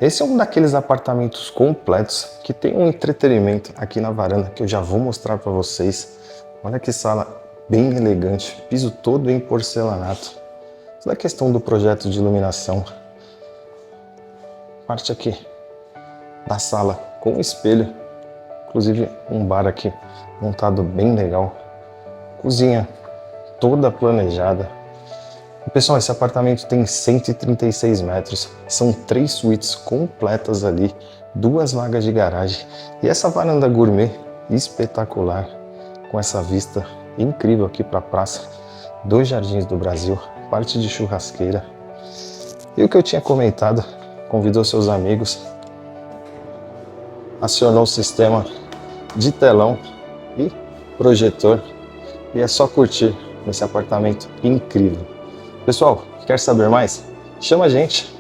Esse é um daqueles apartamentos completos que tem um entretenimento aqui na varanda que eu já vou mostrar para vocês. Olha que sala bem elegante, piso todo em porcelanato. Toda a questão do projeto de iluminação. Parte aqui da sala com espelho, inclusive um bar aqui montado bem legal. Cozinha toda planejada. E, pessoal, esse apartamento tem 136 metros, são 3 suítes completas ali, 2 vagas de garagem e essa varanda gourmet espetacular, com essa vista incrível aqui para a praça, 2 Jardins do Brasil, parte de churrasqueira. E o que eu tinha comentado, convidou seus amigos, acionou o sistema de telão e projetor e é só curtir esse apartamento incrível. Pessoal, quer saber mais? Chama a gente!